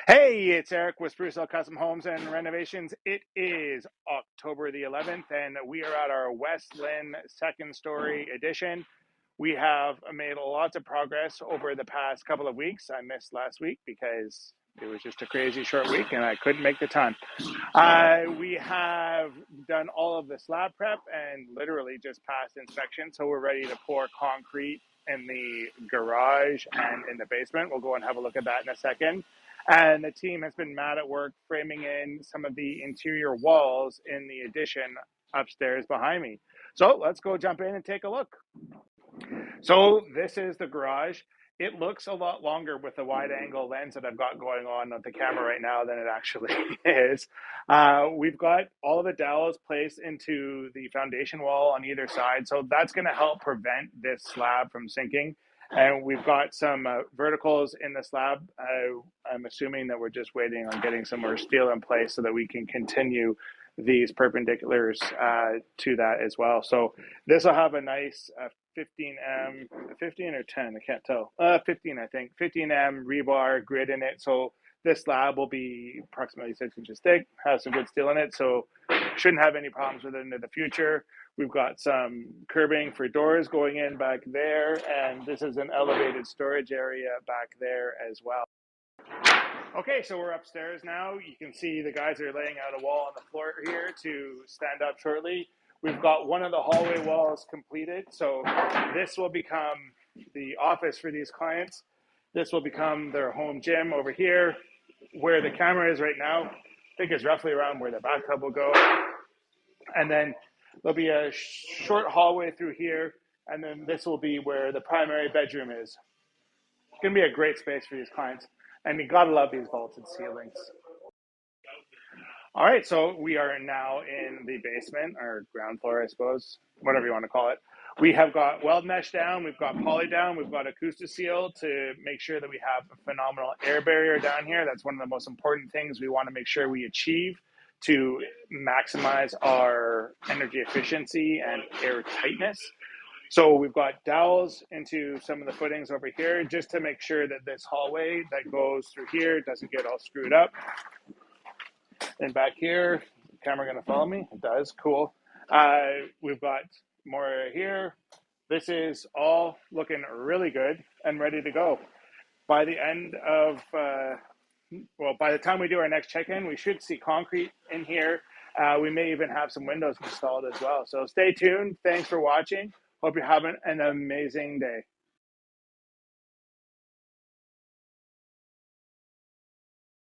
Hey, it's Eric with Sprucehill Custom Homes and Renovations. It is October the 11th, and we are at our West Lynn second story addition. We have made lots of progress over the past couple of weeks. I missed last week because it was just a crazy short week and I couldn't make the time. We have done all of the slab prep and literally just passed inspection, so we're ready to pour concrete in the garage and in the basement. We'll go and have a look at that in a second. And the team has been mad at work framing in some of the interior walls in the addition upstairs behind me. So let's go jump in and take a look. So this is the garage. It looks a lot longer with the wide angle lens that I've got going on the camera right now than it actually is. We've got all of the dowels placed into the foundation wall on either side. So that's going to help prevent this slab from sinking. And we've got some verticals in the slab. I'm assuming that we're just waiting on getting some more steel in place so that we can continue these perpendiculars to that as well. So this will have a nice 15M, 15 or 10, I can't tell. 15, I think. 15M rebar grid in it. So this slab will be approximately 6 inches thick, has some good steel in it, so shouldn't have any problems with it into the future. We've got some curbing for doors going in back there, and this is an elevated storage area back there as well. Okay, so we're upstairs now. You can see the guys are laying out a wall on the floor here to stand up shortly. We've got one of the hallway walls completed, so this will become the office for these clients. This will become their home gym over here. Where the camera is right now, I think is roughly around where the bathtub will go. And then there'll be a short hallway through here, and then this will be where the primary bedroom is. It's going to be a great space for these clients. And you gotta love these vaulted ceilings. All right, so we are now in the basement, or ground floor, I suppose, whatever you want to call it. We have got weld mesh down, we've got poly down, we've got Acoustiseal to make sure that we have a phenomenal air barrier down here. That's one of the most important things we want to make sure we achieve to maximize our energy efficiency and air tightness. So we've got dowels into some of the footings over here just to make sure that this hallway that goes through here doesn't get all screwed up. And back here, the camera going to follow me? It does. Cool. We've got more here. This is all looking really good and ready to go. By the end of, by the time we do our next check-in, we should see concrete in here. We may even have some windows installed as well. So stay tuned. Thanks for watching. Hope you're having an amazing day.